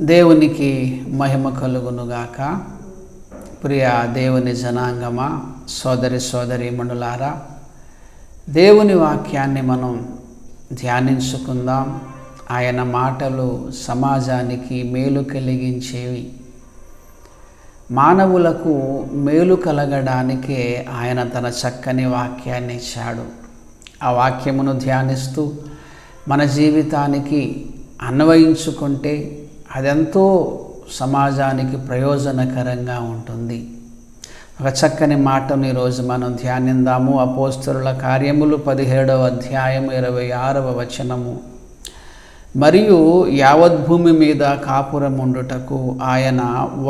దేవునికి మహిమ కలుగునుగాక. ప్రియ దేవుని జనాంగమా, సోదరి సోదరీమణులారా, దేవుని వాక్యాన్ని మనం ధ్యానించుకుందాం. ఆయన మాటలు సమాజానికి మేలు కలిగించేవి. మానవులకు మేలు కలగడానికే ఆయన తన చక్కని వాక్యాన్ని ఇచ్చాడు. ఆ వాక్యమును ధ్యానిస్తూ మన జీవితానికి అన్వయించుకుంటే అదెంతో సమాజానికి ప్రయోజనకరంగా ఉంటుంది. ఒక చక్కని మాటను ఈరోజు మనం ధ్యానిద్దాము. అపోస్తలుల కార్యములు 17వ అధ్యాయం 26వ వచనము. మరియు యావద్భూమి మీద కాపురముండుటకు ఆయన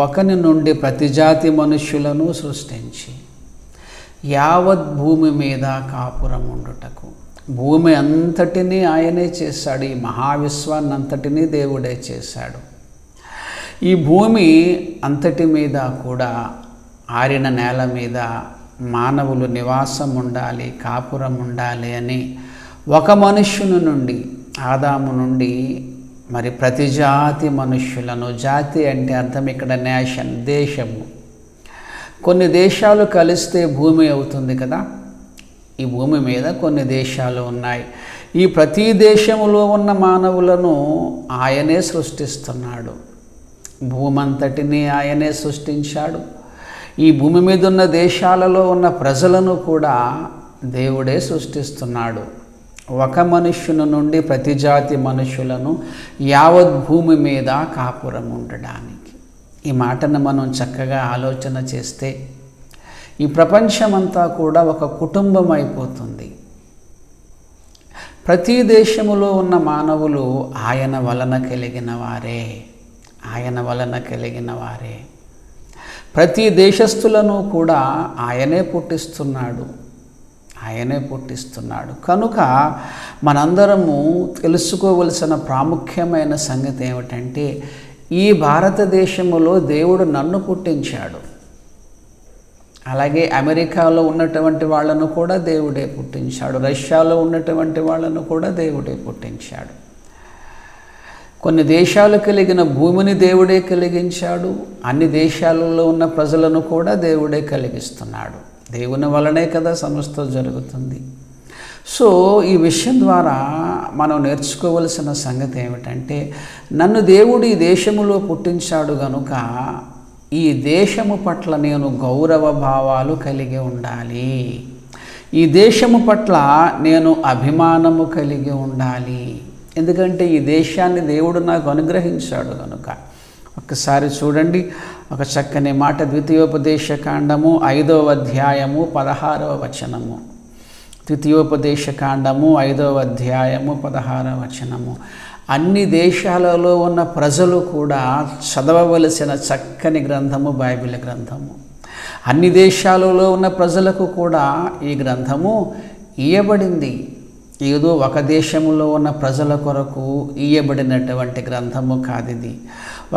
ఒకని నుండి ప్రతి జాతి మనుష్యులను సృష్టించి, యావద్భూమి మీద కాపురముండుటకు, భూమి అంతటినీ ఆయనే చేశాడు. ఈ మహావిశ్వాన్ని అంతటినీ దేవుడే చేశాడు. ఈ భూమి అంతటి మీద కూడా ఆరిన నేల మీద మానవులు నివాసం ఉండాలి, కాపురం ఉండాలి అని ఒక మనుష్యుని నుండి, ఆదాము నుండి మరి ప్రతి జాతి మనుష్యులను, జాతి అంటే అర్థం ఇక్కడ నేషన్, దేశము. కొన్ని దేశాలు కలిస్తే భూమి అవుతుంది కదా. ఈ భూమి మీద కొన్ని దేశాలు ఉన్నాయి. ఈ ప్రతి దేశములో ఉన్న మానవులను ఆయనే సృష్టిస్తున్నాడు. భూమంతటిని ఆయనే సృష్టించాడు. ఈ భూమి మీద ఉన్న దేశాలలో ఉన్న ప్రజలను కూడా దేవుడే సృష్టిస్తున్నాడు. ఒక మనుష్యుని నుండి ప్రతి జాతి మనుషులను యావత్ భూమి మీద కాపురం ఉండడానికి. ఈ మాటను మనం చక్కగా ఆలోచన చేస్తే ఈ ప్రపంచమంతా కూడా ఒక కుటుంబం అయిపోతుంది. ప్రతి దేశములో ఉన్న మానవులు ఆయన వలన కలిగిన వారే, ఆయన వలన కలిగిన వారే. ప్రతి దేశస్థులను కూడా ఆయనే పుట్టిస్తున్నాడు, ఆయనే పుట్టిస్తున్నాడు. కనుక మనందరము తెలుసుకోవలసిన ప్రాముఖ్యమైన సంగతి ఏమిటంటే, ఈ భారతదేశములో దేవుడు నన్ను పుట్టించాడు. అలాగే అమెరికాలో ఉన్నటువంటి వాళ్ళను కూడా దేవుడే పుట్టించాడు. రష్యాలో ఉన్నటువంటి వాళ్ళను కూడా దేవుడే పుట్టించాడు. కొన్ని దేశాలు కలిగిన భూమిని దేవుడే కలిగించాడు. అన్ని దేశాలలో ఉన్న ప్రజలను కూడా దేవుడే కలిగిస్తున్నాడు. దేవుని వలనే కదా సమస్తం జరుగుతుంది. సో ఈ విషయం ద్వారా మనం నేర్చుకోవలసిన సంగతి ఏమిటంటే, నన్ను దేవుడు ఈ దేశములో పుట్టించాడు గనుక ఈ దేశము పట్ల నేను గౌరవ భావాలు కలిగి ఉండాలి. ఈ దేశము పట్ల నేను అభిమానము కలిగి ఉండాలి. ఎందుకంటే ఈ దేశాన్ని దేవుడు నాకు అనుగ్రహించాడు కనుక. ఒక్కసారి చూడండి, ఒక చక్కని మాట. ద్వితీయోపదేశ కాండము 5వ అధ్యాయము 16వ వచనము. ద్వితీయోపదేశ కాండము 5వ అధ్యాయము 16వ వచనము. అన్ని దేశాలలో ఉన్న ప్రజలు కూడా చదవవలసిన చక్కని గ్రంథము బైబిల్ గ్రంథము. అన్ని దేశాలలో ఉన్న ప్రజలకు కూడా ఈ గ్రంథము ఇయ్యబడింది. ఏదో ఒక దేశంలో ఉన్న ప్రజల కొరకు ఇయ్యబడినటువంటి గ్రంథము కాదిది.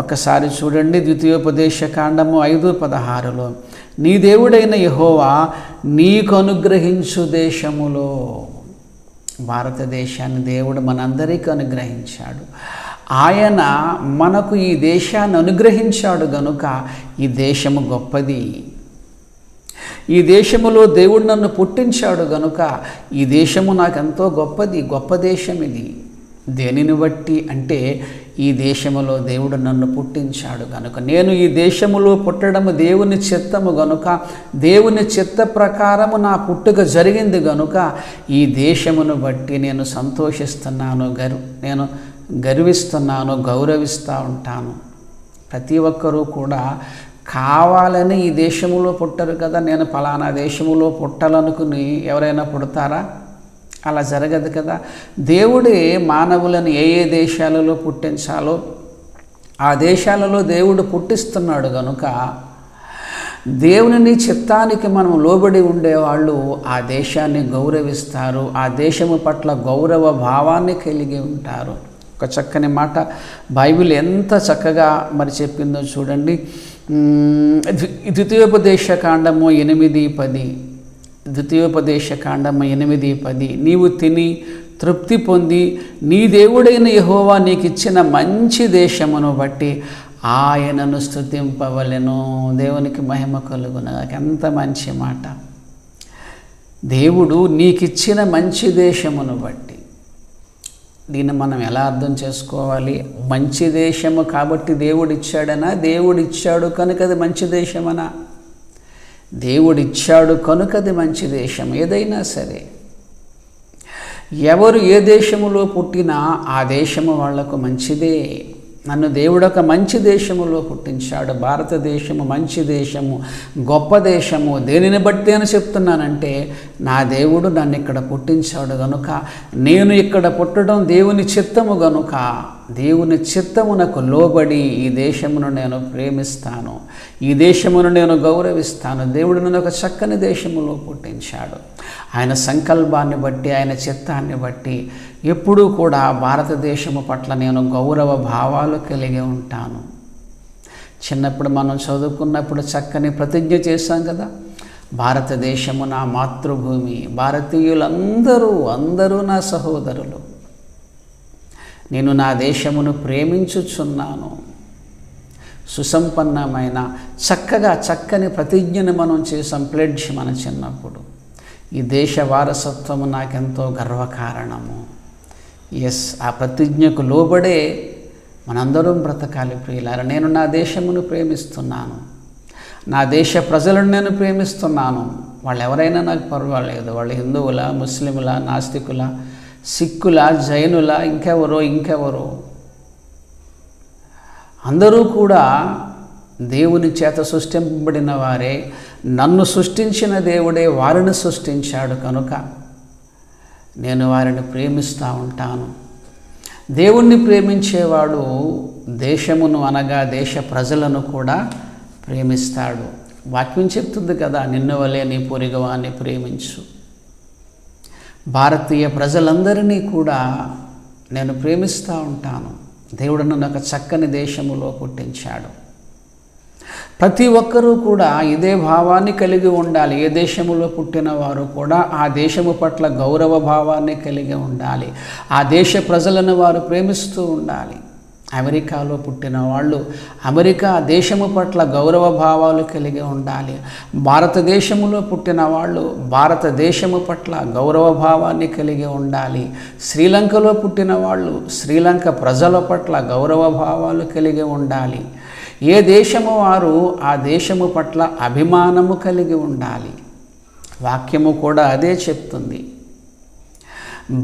ఒక్కసారి చూడండి, ద్వితీయోపదేశ కాండము 5:16లో, నీ దేవుడైన యెహోవా నీకు అనుగ్రహించు దేశములో. భారతదేశాన్ని దేవుడు మనందరికీ అనుగ్రహించాడు. ఆయన మనకు ఈ దేశాన్ని అనుగ్రహించాడు గనుక ఈ దేశము గొప్పది. ఈ దేశములో దేవుడు నన్ను పుట్టించాడు గనుక ఈ దేశము నాకెంతో గొప్పది, గొప్ప దేశం ఇది. దేనిని బట్టి అంటే, ఈ దేశములో దేవుడు నన్ను పుట్టించాడు గనుక, నేను ఈ దేశములో పుట్టడము దేవుని చిత్తము గనుక, దేవుని చిత్త ప్రకారము నా పుట్టుక జరిగింది గనుక ఈ దేశమును బట్టి నేను సంతోషిస్తున్నాను, నేను గర్విస్తున్నాను, గౌరవిస్తూ ఉంటాను. ప్రతి ఒక్కరూ కూడా కావాలని ఈ దేశములో పుట్టరు కదా. నేను ఫలానా దేశములో పుట్టాలనుకుని ఎవరైనా పుడతారా? అలా జరగదు కదా. దేవుడే మానవులను ఏ ఏ దేశాలలో పుట్టించాలో ఆ దేశాలలో దేవుడు పుట్టిస్తున్నాడు గనుక, దేవుని చిత్తానికి మనం లోబడి ఉండేవాళ్ళు ఆ దేశాన్ని గౌరవిస్తారు, ఆ దేశము పట్ల గౌరవ భావాన్ని కలిగి ఉంటారు. ఒక చక్కని మాట బైబిల్ ఎంత చక్కగా మరి చెప్పిందో చూడండి. ద్వితీయోపదేశ కాండము 8:10. ద్వితీయోపదేశ కాండము 8:10. నీవు తిని తృప్తి పొంది నీ దేవుడైన యెహోవా నీకు ఇచ్చిన మంచి దేశమును బట్టి ఆయనను స్తుతింపవలెను. దేవునికి మహిమ కలుగును. ఎంత మంచి మాట. దేవుడు నీకిచ్చిన మంచి దేశమును బట్టి. దీన్ని మనం ఎలా అర్థం చేసుకోవాలి? మంచి దేశము కాబట్టి దేవుడిచ్చాడనా? దేవుడిచ్చాడు కనుక అది మంచి దేశమనా? దేవుడిచ్చాడు కనుక అది మంచి దేశం. ఏదైనా సరే, ఎవరు ఏ దేశములో పుట్టినా ఆ దేశము వాళ్లకు మంచిదే. నన్ను దేవుడు ఒక మంచి దేశములో పుట్టించాడు. భారతదేశము మంచి దేశము, గొప్ప దేశము. దేనిని బట్టి అని చెప్తున్నానంటే, నా దేవుడు నన్ను ఇక్కడ పుట్టించాడు గనుక, నేను ఇక్కడ పుట్టడం దేవుని చిత్తము గనుక, దేవుని చిత్తమునకు లోబడి ఈ దేశమును నేను ప్రేమిస్తాను, ఈ దేశమును నేను గౌరవిస్తాను. దేవుడు నన్ను ఒక చక్కని దేశములో పుట్టించాడు. ఆయన సంకల్పాన్ని బట్టి, ఆయన చిత్తాన్ని బట్టి ఎప్పుడూ కూడా భారతదేశము పట్ల నేను గౌరవ భావాలు కలిగి ఉంటాను. చిన్నప్పుడు మనం చదువుకున్నప్పుడు చక్కని ప్రతిజ్ఞ చేశాం కదా, భారతదేశము నా మాతృభూమి, భారతీయులందరూ నా సహోదరులు, నేను నా దేశమును ప్రేమించుచున్నాను. సుసంపన్నమైన చక్కని ప్రతిజ్ఞను మనం చేసాం, ప్లెడ్జ్ మన చిన్నప్పుడు. ఈ దేశ వారసత్వము నాకెంతో గర్వకారణము. ఆ ప్రతిజ్ఞకు లోబడే మనందరం బ్రతకాలి ప్రియులారా. నేను నా దేశమును ప్రేమిస్తున్నాను, నా దేశ ప్రజలను నేను ప్రేమిస్తున్నాను. వాళ్ళు ఎవరైనా నాకు పర్వాలేదు. వాళ్ళు హిందువుల, ముస్లిముల, నాస్తికుల, సిక్కుల, జైనుల, ఇంకెవరో అందరూ కూడా దేవుని చేత సృష్టింపబడిన వారే. నన్ను సృష్టించిన దేవుడే వారిని సృష్టించాడు కనుక నేను వారిని ప్రేమిస్తూ ఉంటాను. దేవుణ్ణి ప్రేమించేవాడు దేశమును అనగా దేశ ప్రజలను కూడా ప్రేమిస్తాడు. వాక్యం చెప్తుంది కదా, నిన్ను వలె నీ పొరుగువాన్ని ప్రేమించు. భారతీయ ప్రజలందరినీ కూడా నేను ప్రేమిస్తూ ఉంటాను. దేవుడు నన్ను ఒక చక్కని దేశములో పుట్టించాడు. ప్రతి ఒక్కరూ కూడా ఇదే భావాన్ని కలిగి ఉండాలి. ఏ దేశములో పుట్టిన వారు కూడా ఆ దేశము పట్ల గౌరవ భావాన్ని కలిగి ఉండాలి. ఆ దేశ ప్రజలను వారు ప్రేమిస్తూ ఉండాలి. అమెరికాలో పుట్టిన వాళ్ళు అమెరికా దేశము పట్ల గౌరవ భావాలు కలిగి ఉండాలి. భారతదేశములో పుట్టిన వాళ్ళు భారతదేశము పట్ల గౌరవ భావాన్ని కలిగి ఉండాలి. శ్రీలంకలో పుట్టిన వాళ్ళు శ్రీలంక ప్రజల పట్ల గౌరవ భావాలు కలిగి ఉండాలి. ఏ దేశము వారు ఆ దేశము పట్ల అభిమానము కలిగి ఉండాలి. వాక్యము కూడా అదే చెప్తుంది.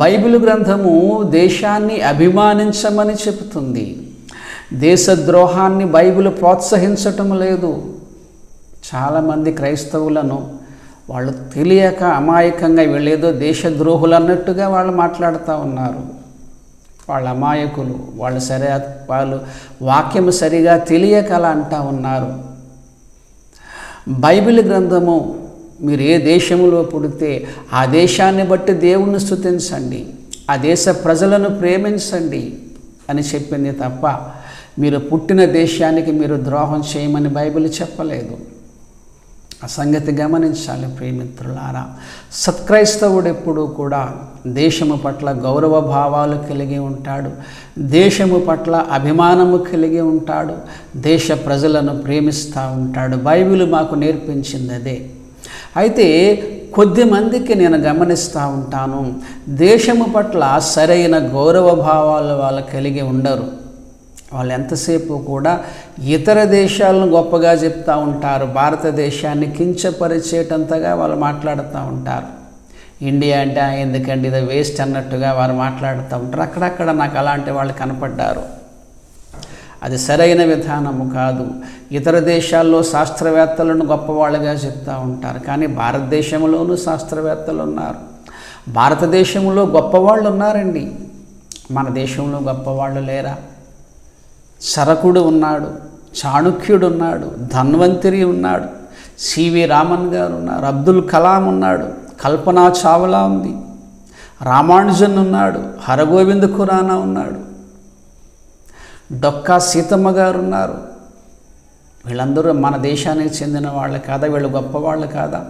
బైబిల్ గ్రంథము దేశాన్ని అభిమానించమని చెబుతుంది. దేశద్రోహాన్ని బైబిల్ ప్రోత్సహించటం లేదు. చాలామంది క్రైస్తవులను వాళ్ళు తెలియక అమాయకంగా వీళ్ళేదో దేశద్రోహులు అన్నట్టుగా వాళ్ళు మాట్లాడుతూ ఉన్నారు. వాళ్ళ అమాయకులు, వాళ్ళు వాక్యము సరిగా తెలియక అలా అంటూ ఉన్నారు. బైబిల్ గ్రంథము మీరు ఏ దేశంలో పుడితే ఆ దేశాన్ని బట్టి దేవుణ్ణి స్తుతించండి, ఆ దేశ ప్రజలను ప్రేమించండి అని చెప్పింది తప్ప మీరు పుట్టిన దేశానికి మీరు ద్రోహం చేయమని బైబిల్ చెప్పలేదు. ఆ సంగతి గమనించాలి ప్రియమిత్రులారా. సత్క్రైస్తవుడు ఎప్పుడూ కూడా దేశము పట్ల గౌరవ భావాలు కలిగి ఉంటాడు, దేశము పట్ల అభిమానము కలిగి ఉంటాడు, దేశ ప్రజలను ప్రేమిస్తూ ఉంటాడు. బైబిల్ మాకు నేర్పించింది అదే. అయితే కొద్దిమందికి నేను గమనిస్తూ ఉంటాను, దేశము పట్ల సరైన గౌరవ భావాలు వాళ్ళు కలిగి ఉండరు. వాళ్ళు ఎంతసేపు కూడా ఇతర దేశాలను గొప్పగా చెప్తూ ఉంటారు, భారతదేశాన్ని కించపరిచేటంతగా వాళ్ళు మాట్లాడుతూ ఉంటారు. ఇండియా అంటే ఎందుకండి ఇది వేస్ట్ అన్నట్టుగా వారు మాట్లాడుతూ ఉంటారు. అక్కడక్కడ నాకు అలాంటి వాళ్ళు కనపడ్డారు. అది సరైన విధానము కాదు. ఇతర దేశాల్లో శాస్త్రవేత్తలను గొప్పవాళ్ళుగా చెప్తూ ఉంటారు, కానీ భారతదేశంలోనూ శాస్త్రవేత్తలు ఉన్నారు, భారతదేశంలో గొప్పవాళ్ళు ఉన్నారండి. మన దేశంలో గొప్పవాళ్ళు లేరా? చరకుడు ఉన్నాడు, చాణుక్యుడు ఉన్నాడు, ధన్వంతరి ఉన్నాడు, సివి రామన్ గారు ఉన్నారు, అబ్దుల్ కలాం ఉన్నాడు, కల్పనా చావ్లా ఉంది, రామానుజన్ ఉన్నాడు, హరగోవింద్ ఖురానా ఉన్నాడు, డొక్కా సీతమ్మ గారు ఉన్నారు. వీళ్ళందరూ మన దేశానికి చెందిన వాళ్ళు కాదా? వీళ్ళు గొప్పవాళ్ళు కాదా?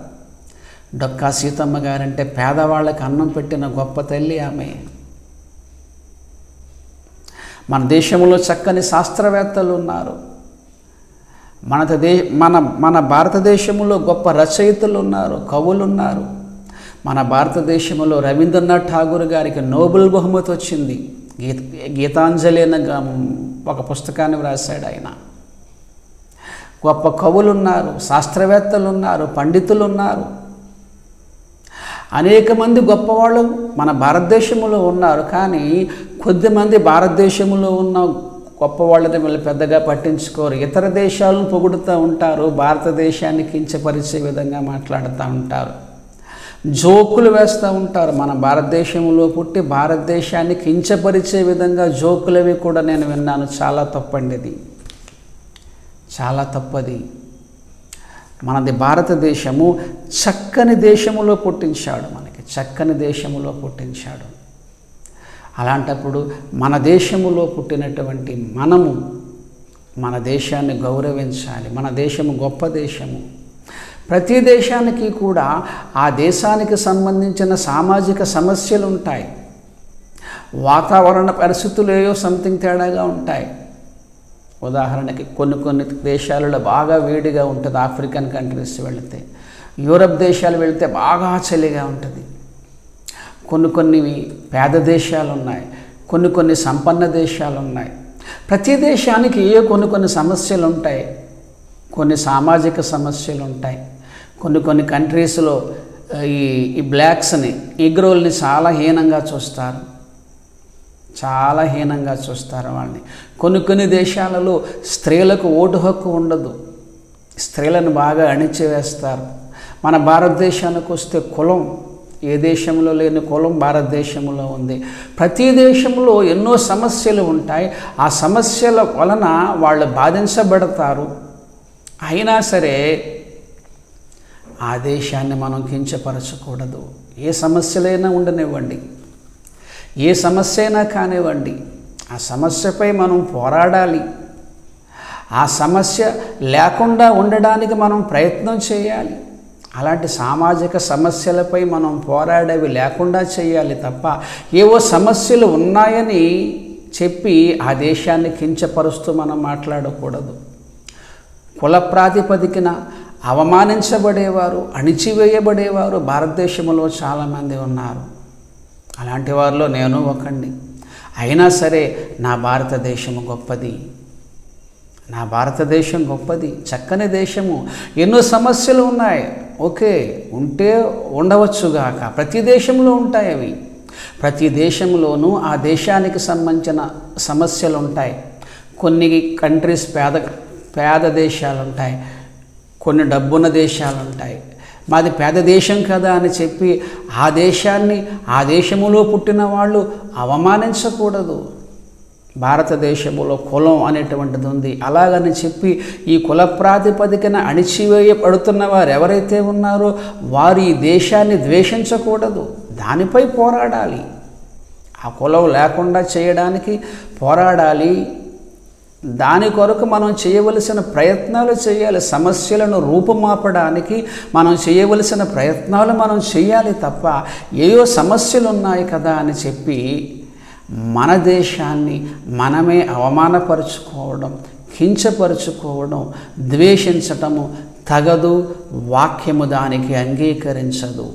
డొక్కా సీతమ్మ గారంటే పేదవాళ్ళకి అన్నం పెట్టిన గొప్ప తల్లి ఆమె. మన దేశంలో చక్కని శాస్త్రవేత్తలు ఉన్నారు. మన భారతదేశంలో గొప్ప రచయితలు ఉన్నారు, కవులు ఉన్నారు. మన భారతదేశంలో రవీంద్రనాథ్ ఠాగూర్ గారికి నోబెల్ బహుమతి వచ్చింది. గీతాంజలి అనే ఒక పుస్తకాన్ని వ్రాసాడు ఆయన. గొప్ప కవులు ఉన్నారు, శాస్త్రవేత్తలు ఉన్నారు, పండితులు ఉన్నారు. అనేక మంది గొప్పవాళ్ళు మన భారతదేశంలో ఉన్నారు. కానీ కొద్దిమంది భారతదేశంలో ఉన్న గొప్పవాళ్ళని వీళ్ళు పెద్దగా పట్టించుకోరు. ఇతర దేశాలను పొగుడుతూ ఉంటారు, భారతదేశాన్ని కించపరిచే విధంగా మాట్లాడుతూ ఉంటారు, జోకులు వేస్తూ ఉంటారు. మన భారతదేశంలో పుట్టి భారతదేశాన్ని కించపరిచే విధంగా జోకులవి కూడా నేను విన్నాను. చాలా తప్పండి, ఇది చాలా తప్పది. మనది భారతదేశము చక్కని దేశములో పుట్టించాడు, మనకి చక్కని దేశములో పుట్టించాడు. అలాంటప్పుడు మన దేశములో పుట్టినటువంటి మనము మన దేశాన్ని గౌరవించాలి. మన దేశము గొప్ప దేశము. ప్రతి దేశానికి కూడా ఆ దేశానికి సంబంధించిన సామాజిక సమస్యలు ఉంటాయి. వాతావరణ పరిస్థితులు ఏవో సంథింగ్ తేడాగా ఉంటాయి. ఉదాహరణకి కొన్ని దేశాలలో బాగా వేడిగా ఉంటుంది. ఆఫ్రికన్ కంట్రీస్ వెళితే, యూరప్ దేశాలు వెళితే బాగా చలిగా ఉంటుంది. కొన్ని పేద దేశాలు ఉన్నాయి, కొన్ని సంపన్న దేశాలు ఉన్నాయి. ప్రతి దేశానికి కొన్ని సమస్యలు ఉంటాయి, కొన్ని సామాజిక సమస్యలు ఉంటాయి. కొన్ని కంట్రీస్లో ఈ బ్లాక్స్ని, ఈగ్రోల్ని చాలా హీనంగా చూస్తారు, చాలా హీనంగా చూస్తారు వాళ్ళని. కొన్ని దేశాలలో స్త్రీలకు ఓటు హక్కు ఉండదు, స్త్రీలను బాగా అణిచివేస్తారు. మన భారతదేశానికి వస్తే కులం, ఏ దేశంలో లేని కులం భారతదేశంలో ఉంది. ప్రతి దేశంలో ఎన్నో సమస్యలు ఉంటాయి. ఆ సమస్యల వలన వాళ్ళు బాధించబడతారు. అయినా సరే ఆ దేశాన్ని మనం కించపరచకూడదు. ఏ సమస్యలైనా ఉండనివ్వండి, ఏ సమస్య అయినా కానివ్వండి, ఆ సమస్యపై మనం పోరాడాలి. ఆ సమస్య లేకుండా ఉండడానికి మనం ప్రయత్నం చేయాలి. అలాంటి సామాజిక సమస్యలపై మనం పోరాడేవి లేకుండా చేయాలి తప్ప ఏవో సమస్యలు ఉన్నాయని చెప్పి ఆ దేశాన్ని కించపరుస్తూ మనం మాట్లాడకూడదు. కుల ప్రాతిపదికన అవమానించబడేవారు, అణిచివేయబడేవారు భారతదేశంలో చాలామంది ఉన్నారు. అలాంటి వారిలో నేను ఒకండి. అయినా సరే నా భారతదేశము గొప్పది, నా భారతదేశం గొప్పది, చక్కని దేశము. ఎన్నో సమస్యలు ఉన్నాయి, ఓకే, ఉంటే ఉండవచ్చుగాక. ప్రతి దేశంలో ఉంటాయి అవి. ప్రతి దేశంలోనూ ఆ దేశానికి సంబంధించిన సమస్యలు ఉంటాయి. కొన్ని కంట్రీస్ పేద దేశాలు ఉంటాయి, కొన్ని డబ్బున్న దేశాలు ఉంటాయి. మాది పేద దేశం కదా అని చెప్పి ఆ దేశములో పుట్టిన వాళ్ళు అవమానించకూడదు. భారతదేశంలో కులం అనేటువంటిది ఉంది. అలాగని చెప్పి ఈ కుల ప్రాతిపదికన అణిచివేయబడుతున్న వారు ఎవరైతే ఉన్నారో వారు ఈ దేశాన్ని ద్వేషించకూడదు, దానిపై పోరాడాలి. ఆ కులం లేకుండా చేయడానికి పోరాడాలి. దాని కొరకు మనం చేయవలసిన ప్రయత్నాలు చేయాలి. సమస్యలను రూపుమాపడానికి మనం చేయవలసిన ప్రయత్నాలు మనం చేయాలి తప్ప ఏయో సమస్యలు ఉన్నాయి కదా అని చెప్పి మన దేశాన్ని మనమే అవమానపరుచుకోవడం, కించపరుచుకోవడం, ద్వేషించటము తగదు. వాక్యము దానికి అంగీకరించదు.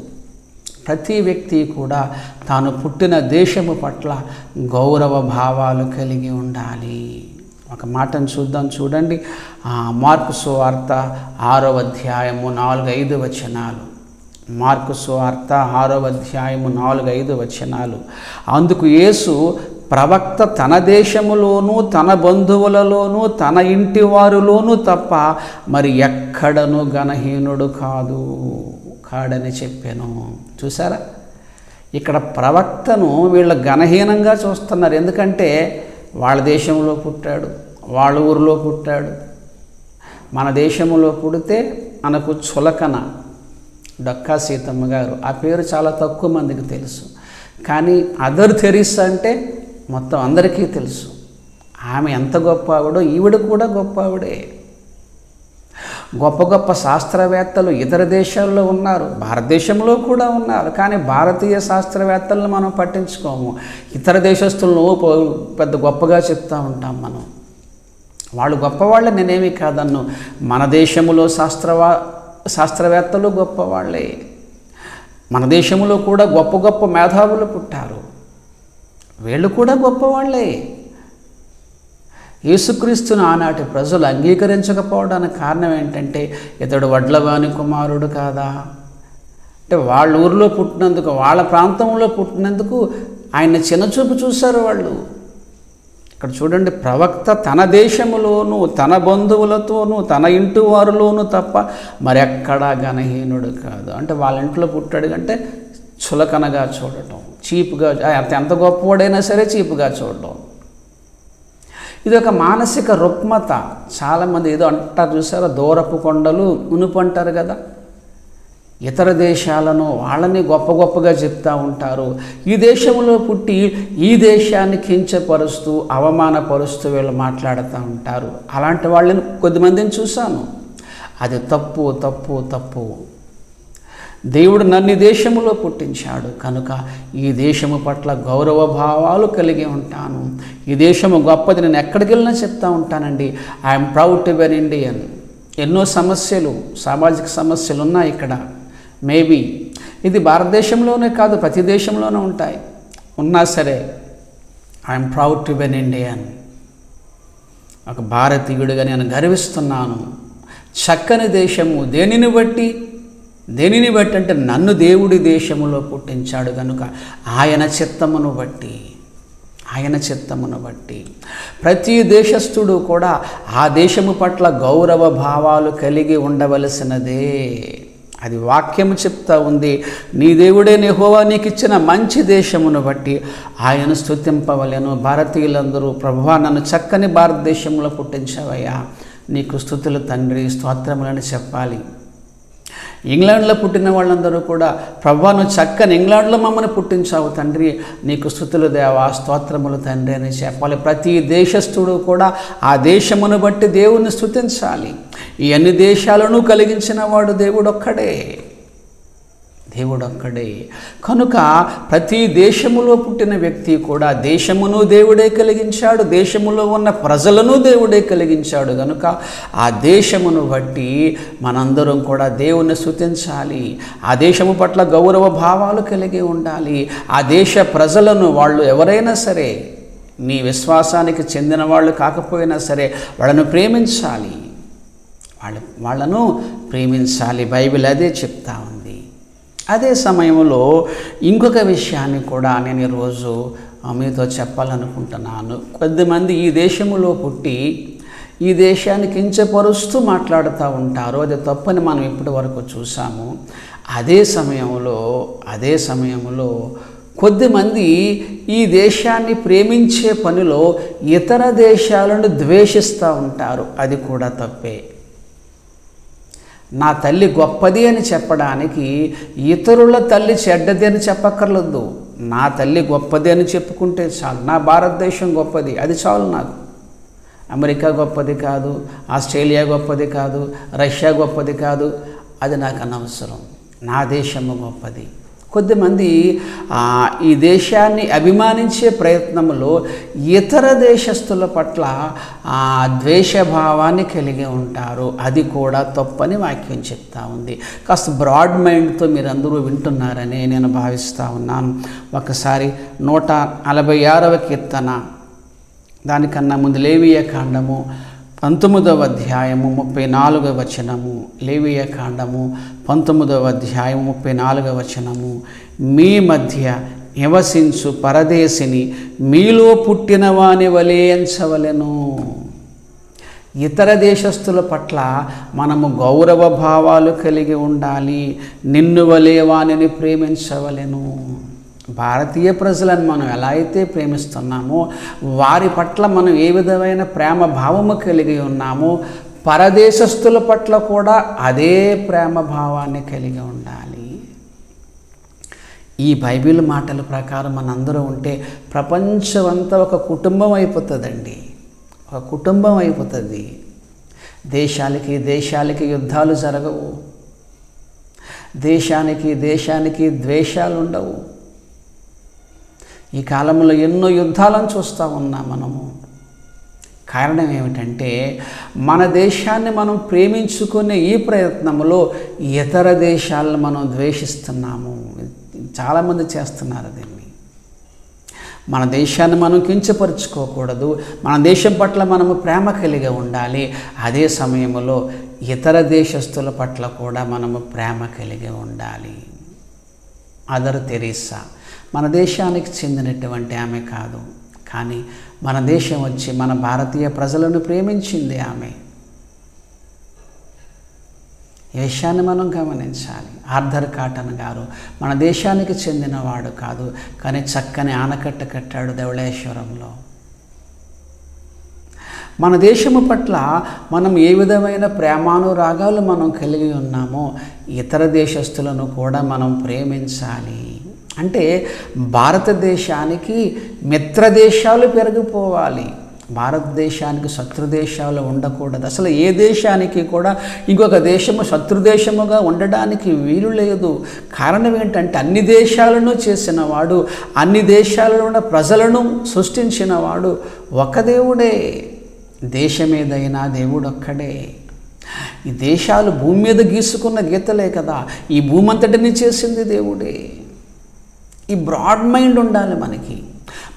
ప్రతి వ్యక్తి కూడా తాను పుట్టిన దేశము పట్ల గౌరవ భావాలు కలిగి ఉండాలి. ఒక మాటను చూద్దాం, చూడండి. మార్కు సువార్త 6వ అధ్యాయము 4-5 వచనాలు. మార్కు సువార్త 6వ అధ్యాయము 4-5 వచనాలు. అందుకు యేసు, ప్రవక్త తన దేశములోనూ తన బంధువులలోనూ తన ఇంటి వారిలోనూ తప్ప మరి ఎక్కడనూ ఘనహీనుడు కాడని చెప్పాను. చూసారా, ఇక్కడ ప్రవక్తను వీళ్ళు ఘనహీనంగా చూస్తున్నారు. ఎందుకంటే వాళ్ళ దేశంలో పుట్టాడు, వాళ్ళ ఊరిలో పుట్టాడు. మన దేశంలో పుడితే మనకు చులకన. డొక్కా సీతమ్మ గారు, ఆ పేరు చాలా తక్కువ మందికి తెలుసు. కానీ మదర్ తెరీసా అంటే మొత్తం అందరికీ తెలుసు. ఆమె ఎంత గొప్ప ఆవిడో ఈవిడ కూడా గొప్ప ఆవిడే. గొప్ప గొప్ప శాస్త్రవేత్తలు ఇతర దేశాల్లో ఉన్నారు, భారతదేశంలో కూడా ఉన్నారు. కానీ భారతీయ శాస్త్రవేత్తలను మనం పట్టించుకోము. ఇతర దేశస్తులను పెద్ద గొప్పగా చెప్తూ ఉంటాం మనం. వాళ్ళు గొప్పవాళ్ళే, నేనేమి కాదన్ను. మన దేశంలో శాస్త్రవేత్తలు గొప్పవాళ్ళే. మన దేశంలో కూడా గొప్ప గొప్ప మేధావులు పుట్టారు, వీళ్ళు కూడా గొప్పవాళ్ళే. యేసుక్రీస్తును ఆనాటి ప్రజలు అంగీకరించకపోవడానికి కారణం ఏంటంటే, ఇతడు వడ్లవాని కుమారుడు కాదా అంటే, వాళ్ళ ఊరిలో పుట్టినందుకు, వాళ్ళ ప్రాంతంలో పుట్టినందుకు ఆయన చిన్నచూపు చూశారు వాళ్ళు. ఇక్కడ చూడండి, ప్రవక్త తన దేశములోనూ తన బంధువులతోనూ తన ఇంటి వారిలోనూ తప్ప మరెక్కడా ఘనహీనుడు కాదు. అంటే వాళ్ళ ఇంట్లో పుట్టాడు అంటే చులకనగా చూడటం, చీపుగా, ఎంత గొప్పవాడైనా సరే చీపుగా చూడటం. ఇది ఒక మానసిక రుగ్మత. చాలామంది ఏదో అంటారు చూసారా, దూరపు కొండలు ఉనుపు అంటారు కదా. ఇతర దేశాలను వాళ్ళని గొప్పగా చెప్తూ ఉంటారు. ఈ దేశంలో పుట్టి ఈ దేశాన్ని కించపరుస్తూ అవమానపరుస్తూ వీళ్ళు మాట్లాడుతూ ఉంటారు. అలాంటి వాళ్ళని కొద్దిమందిని చూశాను. అది తప్పు తప్పు తప్పు. దేవుడు నన్ను ఈ దేశంలో పుట్టించాడు కనుక ఈ దేశము పట్ల గౌరవ భావాలు కలిగి ఉంటాను. ఈ దేశము గొప్పది, నేను ఎక్కడికి వెళ్ళినా చెప్తా ఉంటానండి, I'm proud to be an Indian. ఎన్నో సమస్యలు, సామాజిక సమస్యలు ఉన్నాయి ఇక్కడ. మేబీ ఇది భారతదేశంలోనే కాదు, ప్రతి దేశంలోనూ ఉంటాయి. ఉన్నా సరే I'm proud to be an Indian. ఒక భారతీయుడిగా నేను గర్విస్తున్నాను. చక్కని దేశము. దేనిని బట్టి అంటే నన్ను దేవుడి దేశములో పుట్టించాడు కనుక ఆయన చిత్తమును బట్టి ప్రతి దేశస్థుడు కూడా ఆ దేశము పట్ల గౌరవ భావాలు కలిగి ఉండవలసినదే. అది వాక్యము చెప్తా ఉంది. నీ దేవుడే యెహోవా నీకు ఇచ్చిన మంచి దేశమును బట్టి ఆయన స్తుతింపవలెను. భారతీయులందరూ, ప్రభువా నన్ను చక్కని భారతదేశంలో పుట్టించావయ్యా, నీకు స్తుతులు తండ్రి, స్తోత్రములని చెప్పాలి. ఇంగ్లాండ్లో పుట్టిన వాళ్ళందరూ కూడా, ప్రభువా నువ్వు చక్కని ఇంగ్లాండ్లో మమ్మల్ని పుట్టించావు తండ్రి, నీకు స్తుతులు దేవా, స్తోత్రములు తండ్రి అని చెప్పాలి. ప్రతి దేశస్థుడు కూడా ఆ దేశమును బట్టి దేవుణ్ణి స్తుతించాలి. ఈ అన్ని దేశాలను కలిగించిన వాడు దేవుడొక్కడే కనుక ప్రతి దేశములో పుట్టిన వ్యక్తి కూడా దేశమును దేవుడే కలిగించాడు, దేశములో ఉన్న ప్రజలను దేవుడే కలిగించాడు కనుక ఆ దేశమును బట్టి మనందరం కూడా దేవుణ్ణి స్తుతించాలి. ఆ దేశము పట్ల గౌరవ భావాలు కలిగి ఉండాలి. ఆ దేశ ప్రజలను, వాళ్ళు ఎవరైనా సరే, నీ విశ్వాసానికి చెందిన వాళ్ళు కాకపోయినా సరే, వాళ్ళను ప్రేమించాలి. బైబిల్ అదే చెప్తా ఉంది. అదే సమయంలో ఇంకొక విషయాన్ని కూడా నేను ఈరోజు మీతో చెప్పాలనుకుంటున్నాను. కొద్దిమంది ఈ దేశంలో పుట్టి ఈ దేశాన్ని కించపరుస్తూ మాట్లాడుతూ ఉంటారు. అది తప్పని మనం ఇప్పటి వరకు చూసాము. అదే సమయంలో కొద్దిమంది ఈ దేశాన్ని ప్రేమించే పనిలో ఇతర దేశాలను ద్వేషిస్తూ ఉంటారు. అది కూడా తప్పే. నా తల్లి గొప్పది అని చెప్పడానికి ఇతరుల తల్లి చెడ్డది అని చెప్పక్కర్లేదు. నా తల్లి గొప్పది అని చెప్పుకుంటే చాలు. నా భారతదేశం గొప్పది, అది చాలు నాకు. అమెరికా గొప్పది కాదు, ఆస్ట్రేలియా గొప్పది కాదు, రష్యా గొప్పది కాదు, అది నాకు అనవసరం. నా దేశము గొప్పది. కొద్దిమంది ఈ దేశాన్ని అభిమానించే ప్రయత్నంలో ఇతర దేశస్తుల పట్ల ద్వేషభావాన్ని కలిగి ఉంటారు. అది కూడా తప్పని వాక్యం చెప్తా ఉంది. కాస్త బ్రాడ్ మైండ్తో మీరందరూ వింటున్నారని నేను భావిస్తూ ఉన్నాను. ఒకసారి 146వ కీర్తన, దానికన్నా ముందు లేవియ కాండము 19వ అధ్యాయము 34వ వచనము. లేవియ కాండము 19వ అధ్యాయము 34వ వచనము. మీ మధ్య నివసించు పరదేశిని మీలో పుట్టిన వాని వలె ఎంచవలెను. ఇతర దేశస్తుల పట్ల మనము గౌరవ భావాలు కలిగి ఉండాలి. నిన్ను వలె వానిని ప్రేమించవలెను. భారతీయ ప్రజలను మనం ఎలా అయితే ప్రేమిస్తున్నామో వారి పట్ల మనం ఏ విధమైన ప్రేమ భావము కలిగి ఉన్నామో పరదేశస్తుల పట్ల కూడా అదే ప్రేమ భావాన్ని కలిగి ఉండాలి. ఈ బైబిల్ మాటల ప్రకారం మనందరూ ఉంటే ప్రపంచమంతా ఒక కుటుంబం అయిపోతుందండి. ఒక కుటుంబం అయిపోతుంది. దేశాలకి యుద్ధాలు జరగవు. దేశానికి ద్వేషాలు ఉండవు. ఈ కాలంలో ఎన్నో యుద్ధాలను చూస్తూ ఉన్నాం మనము. కారణం ఏమిటంటే మన దేశాన్ని మనం ప్రేమించుకునే ఈ ప్రయత్నంలో ఇతర దేశాలను మనం ద్వేషిస్తున్నాము. చాలామంది చేస్తున్నారు దీన్ని. మన దేశాన్ని మనం కించపరుచుకోకూడదు. మన దేశం పట్ల మనము ప్రేమ కలిగి ఉండాలి. అదే సమయంలో ఇతర దేశస్తుల పట్ల కూడా మనము ప్రేమ కలిగి ఉండాలి. మదర్ తెరీసా మన దేశానికి చెందినటువంటి ఆమె కాదు, కానీ మన దేశం వచ్చి మన భారతీయ ప్రజలను ప్రేమించింది ఆమె. ఈ విషయాన్ని మనం గమనించాలి. ఆర్థర్ కాటన్ గారు మన దేశానికి చెందినవాడు కాదు, కానీ చక్కని ఆనకట్ట కట్టాడు ధవళేశ్వరంలో. మన దేశము పట్ల మనం ఏ విధమైన ప్రేమానురాగాలు మనం కలిగి ఉన్నామో ఇతర దేశస్తులను కూడా మనం ప్రేమించాలి. అంటే భారతదేశానికి మిత్రదేశాలు పెరిగిపోవాలి. భారతదేశానికి శత్రుదేశాలు ఉండకూడదు. అసలు ఏ దేశానికి కూడా ఇంకొక దేశము శత్రుదేశముగా ఉండడానికి వీలు లేదు. కారణం ఏంటంటే అన్ని దేశాలను చేసినవాడు, అన్ని దేశాలలో ఉన్న ప్రజలను సృష్టించినవాడు ఒక దేవుడే. దేశమేదైనా దేవుడు ఒక్కడే. ఈ దేశాలు భూమి మీద గీసుకున్న గీతలే కదా, ఈ భూమి అంతటిని చేసింది దేవుడే. ఈ బ్రాడ్ మైండ్ ఉండాలి మనకి.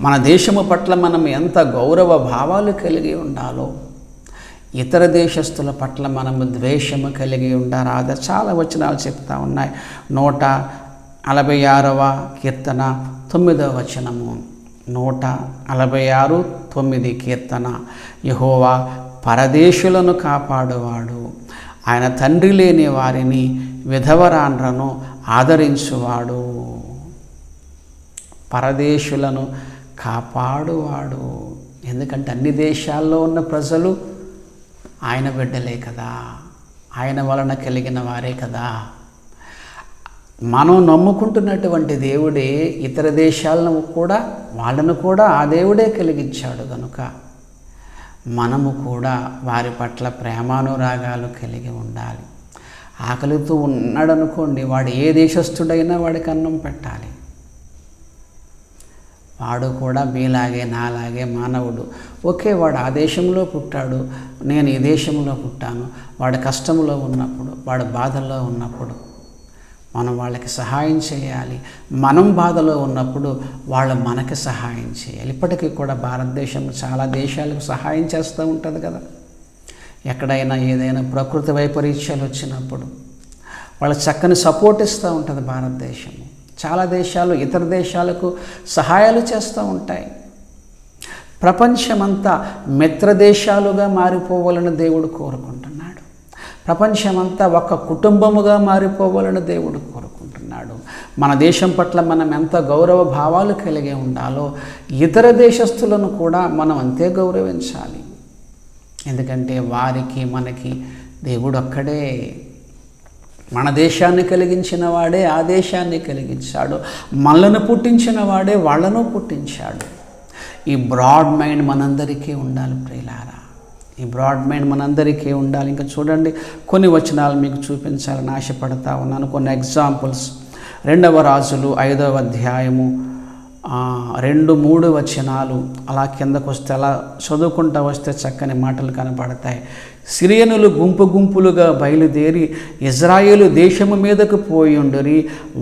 మన దేశము పట్ల మనం ఎంత గౌరవ భావాలు కలిగి ఉండాలో ఇతర దేశస్తుల పట్ల మనము ద్వేషము కలిగి ఉండాలి. అది చాలా వచనాలు చెప్తా ఉన్నాయి. 146వ కీర్తన 9వ వచనము. 146:9 కీర్తన. యెహోవా పరదేశులను కాపాడువాడు, ఆయన తండ్రి లేని వారిని విధవరాండ్రను ఆదరించువాడు. పరదేశులను కాపాడువాడు. ఎందుకంటే అన్ని దేశాల్లో ఉన్న ప్రజలు ఆయన బిడ్డలే కదా, ఆయన వలన కలిగిన వారే కదా. మనం నమ్ముకుంటున్నటువంటి దేవుడే ఇతర దేశాలను కూడా వాళ్ళను కూడా ఆ దేవుడే కలిగించాడు. కనుక మనము కూడా వారి పట్ల ప్రేమానురాగాలు కలిగి ఉండాలి. ఆకలితో ఉన్నాడనుకోండి, వాడు ఏ దేశస్థుడైనా వాడికి అన్నం పెట్టాలి. వాడు కూడా మీలాగే నాలాగే మానవుడు. ఓకే, వాడు ఆ దేశంలో పుట్టాడు, నేను ఈ దేశంలో పుట్టాను. వాడు కష్టంలో ఉన్నప్పుడు, వాడు బాధల్లో ఉన్నప్పుడు మనం వాళ్ళకి సహాయం చేయాలి. మనం బాధలో ఉన్నప్పుడు వాళ్ళు మనకి సహాయం చేయాలి. ఇప్పటికీ కూడా భారతదేశం చాలా దేశాలకు సహాయం చేస్తూ ఉంటుంది కదా. ఎక్కడైనా ఏదైనా ప్రకృతి వైపరీత్యాలు వచ్చినప్పుడు వాళ్ళ చక్కని సపోర్ట్ ఇస్తూ ఉంటుంది భారతదేశము. చాలా దేశాలు ఇతర దేశాలకు సహాయాలు చేస్తూ ఉంటాయి. ప్రపంచమంతా మిత్రదేశాలుగా మారిపోవాలని దేవుడు కోరుకుంటున్నాడు. ప్రపంచమంతా ఒక కుటుంబముగా మారిపోవాలని దేవుడు కోరుకుంటున్నాడు. మన దేశం పట్ల మనం ఎంత గౌరవ భావాలు కలిగి ఉండాలో ఇతర దేశస్తులను కూడా మనం అంతే గౌరవించాలి. ఎందుకంటే వారికి మనకి దేవుడు ఒక్కడే. మన దేశాన్ని కలిగించిన వాడే ఆ దేశాన్ని కలిగించాడు. మనలను పుట్టించిన వాడే వాళ్ళను పుట్టించాడు. ఈ బ్రాడ్ మైండ్ మనందరికీ ఉండాలి ప్రియులారా. ఈ బ్రాడ్ మైండ్ మనందరికీ ఉండాలి. ఇంకా చూడండి, కొన్ని వచనాలు మీకు చూపించాలని ఆశపడతా ఉన్నాను. కొన్ని ఎగ్జాంపుల్స్. 2వ రాజులు 5వ అధ్యాయము 2-3 వచనాలు. అలా కిందకు వస్తే అలా చదువుకుంటూ వస్తే చక్కని మాటలు కనపడతాయి. సిరియనులు గుంపు గుంపులుగా బయలుదేరి ఇజ్రాయేలు దేశము మీదకు పోయుండిరి.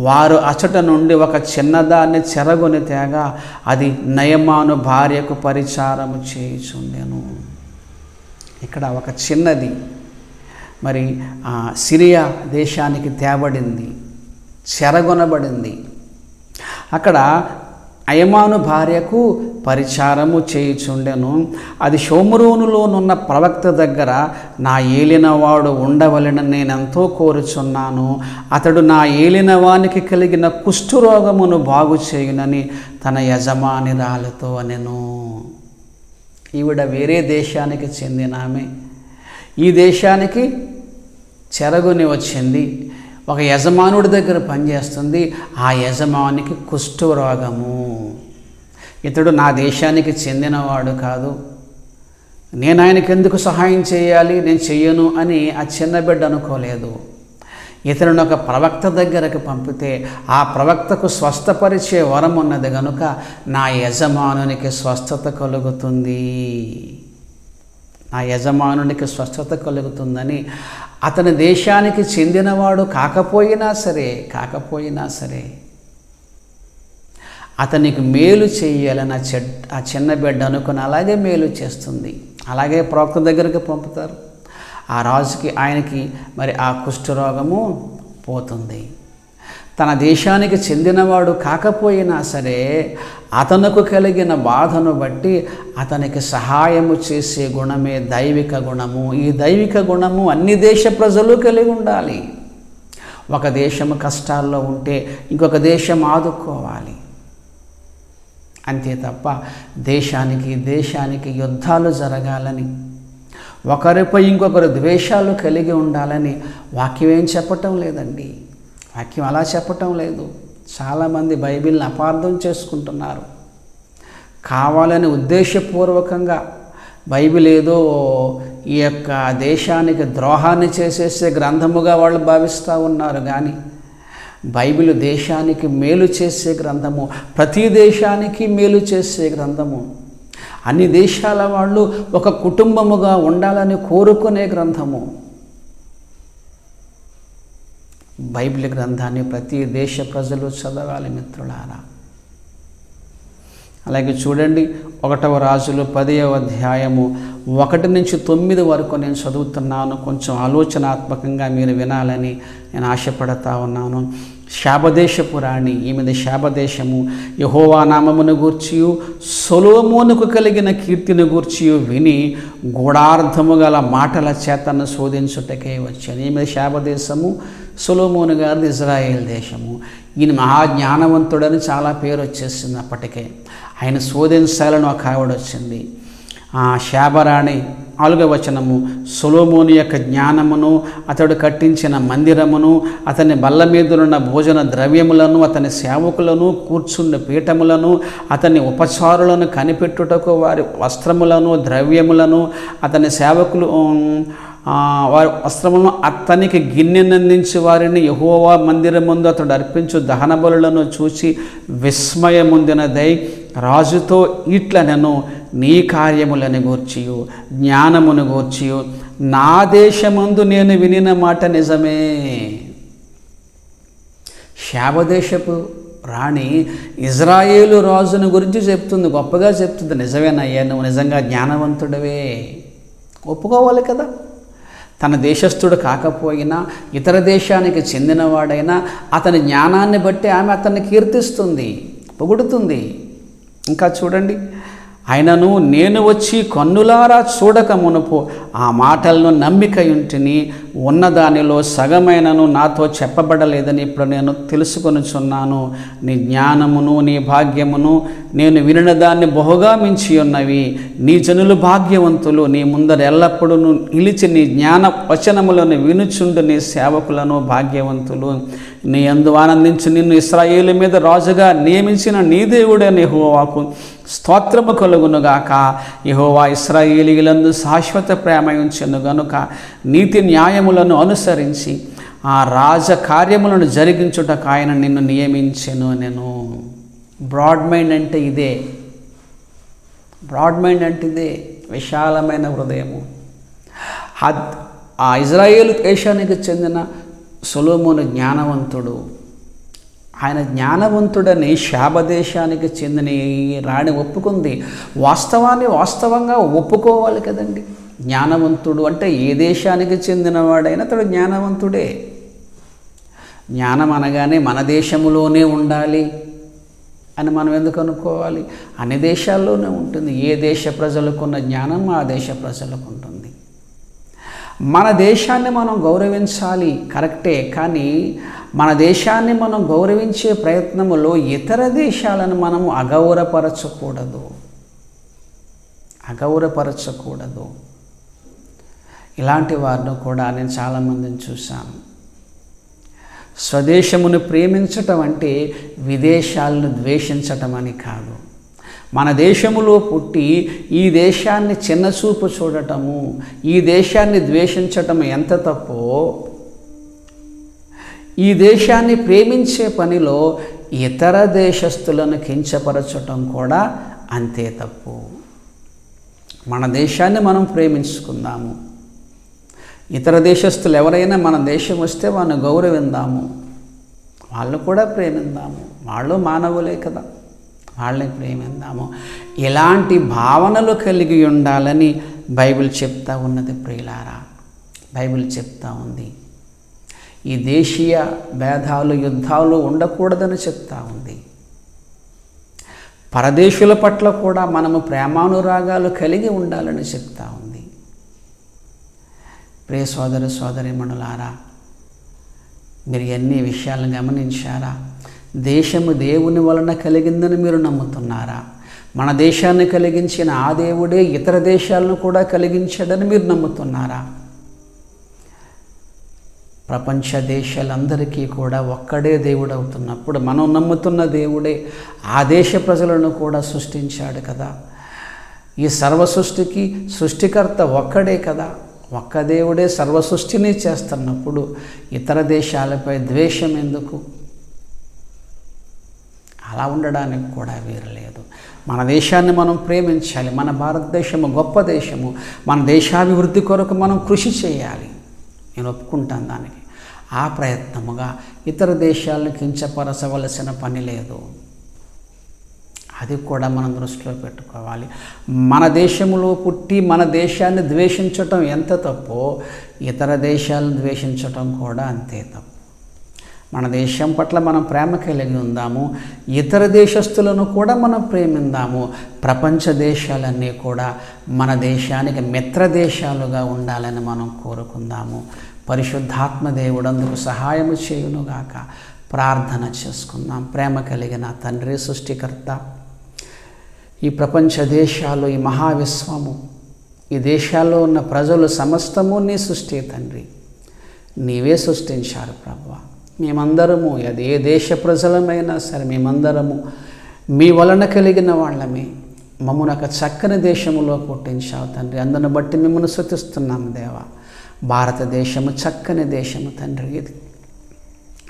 వారు అచట నుండి ఒక చిన్నదాన్ని చెరగొని తేగా అది నయమాను భార్యకు పరిచారము చేయుచుండెను. ఇక్కడ ఒక చిన్నది మరి సిరియా దేశానికి తేబడింది, చెరగొనబడింది. అక్కడ అయమాను భార్యకు పరిచారము చేయుచుండెను. అది షోమ్రోనులోనున్న ప్రవక్త దగ్గర నా ఏలినవాడు ఉండవలెనని నేనెంతో కోరుచున్నాను. అతడు నా ఏలినవానికి కలిగిన కుష్ఠరోగమును బాగు చేయునని తన యజమానిరాలతో అనెను. ఈవిడ వేరే దేశానికి చెందిన ఆమె. ఈ దేశానికి చెరగొని వచ్చింది. ఒక యజమానుడి దగ్గర పనిచేస్తుంది. ఆ యజమానికి కుష్ఠరోగము. ఇతడు నా దేశానికి చెందినవాడు కాదు, నేను ఆయనకి ఎందుకు సహాయం చేయాలి, నేను చెయ్యను అని ఆ చిన్న బిడ్డ అనుకోలేదు. ఇతరుని ఒక ప్రవక్త దగ్గరకు పంపితే ఆ ప్రవక్తకు స్వస్థపరిచే వరం ఉన్నది కనుక నా యజమానునికి స్వస్థత కలుగుతుంది, నా యజమానునికి స్వస్థత కలుగుతుందని అతని దేశానికి చెందినవాడు కాకపోయినా సరే అతనికి మేలు చేయాలని ఆ చిన్న బిడ్డ అనుకుని అలాగే మేలు చేస్తుంది. అలాగే ప్రవక్త దగ్గరికి పంపుతారు. ఆ రాజుకి ఆయనకి మరి ఆ కుష్ఠరోగము పోతుంది. తన దేశానికి చెందినవాడు కాకపోయినా సరే అతనుకు కలిగిన బాధను బట్టి అతనికి సహాయము చేసే గుణమే దైవిక గుణము. ఈ దైవిక గుణము అన్ని దేశ ప్రజలు కలిగి ఉండాలి. ఒక దేశము కష్టాల్లో ఉంటే ఇంకొక దేశం ఆదుకోవాలి. అంతే తప్ప దేశానికి యుద్ధాలు జరగాలని, ఒకరిపై ఇంకొకరు ద్వేషాలు కలిగి ఉండాలని వాక్యం ఏం చెప్పటం లేదండి. వాక్యం అలా చెప్పటం లేదు. చాలామంది బైబిల్ని అపార్థం చేసుకుంటున్నారు. కావాలని ఉద్దేశపూర్వకంగా బైబిల్ ఏదో ఈ యొక్క దేశానికి ద్రోహాన్ని చేసేసే గ్రంథముగా వాళ్ళు భావిస్తూ ఉన్నారు. కానీ బైబిల్ దేశానికి మేలు చేసే గ్రంథము, ప్రతి దేశానికి మేలు చేసే గ్రంథము. అన్ని దేశాల వాళ్ళు ఒక కుటుంబముగా ఉండాలని కోరుకునే గ్రంథము. బైబిల్ గ్రంథాన్ని ప్రతి దేశ ప్రజలు చదవాలి మిత్రులారా. అలాగే చూడండి, 1వ రాజులు 10వ అధ్యాయము 1 నుంచి 9 వరకు నేను చదువుతున్నాను. కొంచెం ఆలోచనాత్మకంగా మీరు వినాలని నేను ఆశపడతా ఉన్నాను. శాబదేశపు రాణి, ఈమెది శాబదేశము, యెహోవా నామమును గూర్చియు సొలొమోనుకు కలిగిన కీర్తిని గూర్చియు విని గూఢార్థము గల మాటల చేతను శోధించుటకే వచ్చాను. ఈమెది శాబదేశము, సొలొమోను గారిది ఇజ్రాయేల్ దేశము. ఈయన మహాజ్ఞానవంతుడని చాలా పేరు వచ్చేసింది. అప్పటికే ఆయన శోధించాలని ఒక ఆవిడ వచ్చింది. శాబరాణి 4వ వచనము, సొలొమోను యొక్క జ్ఞానమును, అతడు కట్టించిన మందిరమును, అతని బల్ల మీదున్న భోజన ద్రవ్యములను, అతని సేవకులను, కూర్చున్న పీఠములను, అతని ఉపచారులను కనిపెట్టుటకు వారి వస్త్రములను, ద్రవ్యములను, అతని సేవకులు వారి వస్త్రములను, అతనికి గిన్నెనందించి వారిని యెహోవా మందిరమందు అతడు అర్పించు దహన బలులను చూచి విస్మయముందినదై రాజుతో ఇట్లనెను, నీ కార్యములను గూర్చియు జ్ఞానమును గూర్చియు నా దేశమందు నేను వినిన మాట నిజమే. శాబదేశపు రాణి ఇజ్రాయేలు రాజుని గురించి చెప్తుంది, గొప్పగా చెప్తుంది. నిజమేనయ్యా, నువ్వు నిజంగా జ్ఞానవంతుడవే, ఒప్పుకోవాలి కదా. తన దేశస్థుడు కాకపోయినా ఇతర దేశానికి చెందినవాడైనా అతని జ్ఞానాన్ని బట్టి ఆమె అతన్ని కీర్తిస్తుంది, పొగుడుతుంది. ఇంకా చూడండి, ఆయనను నేను వచ్చి కన్నులారా చూడక మునుపు ఆ మాటలను నమ్మికయుంటిని, ఉన్నదానిలో సగమైనను నాతో చెప్పబడలేదని ఇప్పుడు నేను తెలుసుకొనుచున్నాను. నీ జ్ఞానమును నీ భాగ్యమును నేను వినిన దాన్ని బహుగా మించి ఉన్నవి. నీ జనులు భాగ్యవంతులు, నీ ముందర ఎల్లప్పుడూ నిలిచి నీ జ్ఞాన వచనములను వినుచుండు నీ సేవకులను భాగ్యవంతులు. నీ యందు ఆనందించి నిన్ను ఇశ్రాయేలు మీద రాజుగా నియమించిన నీ దేవుడైన యెహోవాకు స్తోత్రము కలుగునుగాక. యెహోవా ఇశ్రాయేలీయులందు శాశ్వత ప్రేమ ఉంచెను గనుక నీతి న్యాయములను అనుసరించి ఆ రాజ కార్యములను జరిగించుటకు ఆయన నిన్ను నియమించెను. నేను బ్రాడ్ మైండ్ అంటే ఇదే, బ్రాడ్ మైండ్ అంటే ఇదే, విశాలమైన హృదయము. ఆ ఇజ్రాయేలు దేశానికి చెందిన సొలొమోను జ్ఞానవంతుడు. ఆయన జ్ఞానవంతుడని శాబదేశానికి చెందిన ఈ రాణి ఒప్పుకుంది. వాస్తవాన్ని వాస్తవంగా ఒప్పుకోవాలి కదండి. జ్ఞానవంతుడు అంటే ఏ దేశానికి చెందినవాడైనా అతడు జ్ఞానవంతుడే. జ్ఞానం అనగానే మన దేశంలోనే ఉండాలి అని మనం ఎందుకు అనుకోవాలి? అన్ని దేశాల్లోనే ఉంటుంది. ఏ దేశ ప్రజలకున్న జ్ఞానం ఆ దేశ ప్రజలకు ఉంటుంది. మన దేశాన్ని మనం గౌరవించాలి, కరెక్టే. కానీ మన దేశాన్ని మనం గౌరవించే ప్రయత్నములో ఇతర దేశాలను మనము అగౌరవపరచకూడదు. ఇలాంటి వారిని కూడా నేను చాలామందిని చూశాను. స్వదేశమును ప్రేమించటం అంటే విదేశాలను ద్వేషించటం అని కాదు. మన దేశములో పుట్టి ఈ దేశాన్ని చిన్నచూపు చూడటము, ఈ దేశాన్ని ద్వేషించటం ఎంత తప్పో, ఈ దేశాన్ని ప్రేమించే పనిలో ఇతర దేశస్తులను కించపరచటం కూడా అంతే తప్పు. మన దేశాన్ని మనం ప్రేమించుకుందాము. ఇతర దేశస్తులు ఎవరైనా మన దేశం వస్తే వాళ్ళని గౌరవిందాము, వాళ్ళు కూడా ప్రేమిందాము. వాళ్ళు మానవులే కదా, వాళ్ళని ప్రేమిందాము. ఇలాంటి భావనలు కలిగి ఉండాలని బైబిల్ చెప్తా ఉన్నది ప్రియులారా. బైబిల్ చెప్తా ఉంది. ఈ దేశీయ భేదాలు, యుద్ధాలు ఉండకూడదని చెప్తా ఉంది. పరదేశుల పట్ల కూడా మనము ప్రేమానురాగాలు కలిగి ఉండాలని చెప్తా ఉంది. ప్రియ సోదర సోదరీమణులారా, మీరు ఎన్ని విషయాలను గమనించారా? దేశము దేవుని వలన కలిగిందని మీరు నమ్ముతున్నారా? మన దేశాన్ని కలిగించిన ఆ దేవుడే ఇతర దేశాలను కూడా కలిగించాడని మీరు నమ్ముతున్నారా? ప్రపంచ దేశాలందరికీ కూడా ఒక్కడే దేవుడు అవుతున్నప్పుడు మనం నమ్ముతున్న దేవుడే ఆ దేశ ప్రజలను కూడా సృష్టించాడు కదా. ఈ సర్వ సృష్టికి సృష్టికర్త ఒక్కడే కదా. ఒక్క దేవుడే సర్వ సృష్టిని చేస్తున్నప్పుడు ఇతర దేశాలపై ద్వేషం ఎందుకు? అలా ఉండడానికి కూడా వీలు లేదు. మన దేశాన్ని మనం ప్రేమించాలి. మన భారతదేశము గొప్ప దేశము. మన దేశాభివృద్ధి కొరకు మనం కృషి చేయాలి. నేను ఒప్పుకుంటాను దానికి. ఆ ప్రయత్నముగా ఇతర దేశాలను కించపరచవలసిన పని లేదు. అది కూడా మనం దృష్టిలో పెట్టుకోవాలి. మన దేశంలో పుట్టి మన దేశాన్ని ద్వేషించటం ఎంత తప్పో ఇతర దేశాలను ద్వేషించటం కూడా అంతే తప్పు. మన దేశం పట్ల మనం ప్రేమ కలిగి ఉందాము. ఇతర దేశస్తులను కూడా మనం ప్రేమిందాము. ప్రపంచ దేశాలన్నీ కూడా మన దేశానికి మిత్ర దేశాలుగా ఉండాలని మనం కోరుకుందాము. పరిశుద్ధాత్మ దేవుడు అందుకు సహాయము చేయునుగాక. ప్రార్థన చేసుకుందాం. ప్రేమ కలిగిన తండ్రి, సృష్టికర్త, ఈ ప్రపంచ దేశాలు, ఈ మహావిశ్వము, ఈ దేశాల్లో ఉన్న ప్రజలు సమస్తము నీ సృష్టి తండ్రి. నీవే సృష్టించారు ప్రభువా. మేమందరము అది ఏ దేశ ప్రజలమైనా సరే మేమందరము మీ వలన కలిగిన వాళ్ళమే. మమ్మల్ని ఒక చక్కని దేశములో పుట్టించావు తండ్రి. అందును బట్టి మిమ్మల్ని స్తుతిస్తున్నాము దేవా. భారతదేశము చక్కని దేశము తండ్రి. ఇది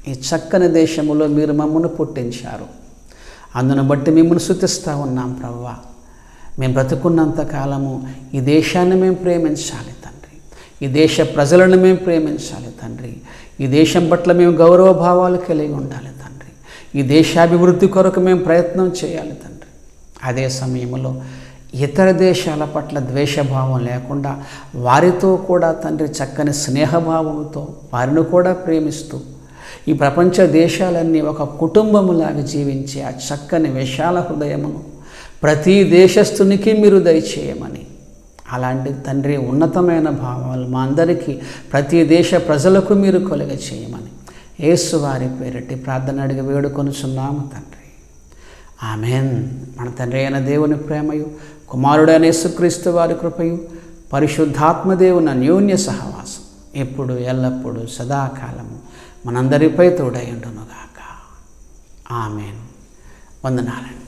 ఈ చక్కని దేశములో మీరు మమ్మల్ని పుట్టించారు. అందును బట్టి మిమ్మల్ని స్తుతిస్తూ ఉన్నాం ప్రభువా. మేము బ్రతుకున్నంత కాలము ఈ దేశాన్ని మేము ప్రేమించాలి తండ్రి. ఈ దేశ ప్రజలను మేము ప్రేమించాలి తండ్రి. ఈ దేశం పట్ల మేము గౌరవ భావాలు కలిగి ఉండాలి తండ్రి. ఈ దేశాభివృద్ధి కొరకు మేము ప్రయత్నం చేయాలి తండ్రి. అదే సమయంలో ఇతర దేశాల పట్ల ద్వేషభావం లేకుండా వారితో కూడా తండ్రి చక్కని స్నేహభావంతో వారిని కూడా ప్రేమిస్తూ ఈ ప్రపంచ దేశాలన్నీ ఒక కుటుంబములాగా జీవించే ఆ చక్కని విశాల హృదయమును ప్రతి దేశస్థునికి మీరు దయచేయమని, అలాంటి తండ్రి ఉన్నతమైన భావాలు మా అందరికీ ప్రతి దేశ ప్రజలకు మీరు కలుగ చేయమని యేసు వారి పేరటి ప్రార్థన అడిగి వేడుకొనుచున్నాము తండ్రి. ఆమెన్. మన తండ్రి అయిన దేవుని ప్రేమయు, కుమారుడైన యేసుక్రీస్తు వారి కృపయు, పరిశుద్ధాత్మదేవుని అన్యోన్య సహవాసం ఎప్పుడు ఎల్లప్పుడూ సదాకాలము మనందరిపై తోడై ఉండునుగాక. ఆమెన్. వందనాలండి.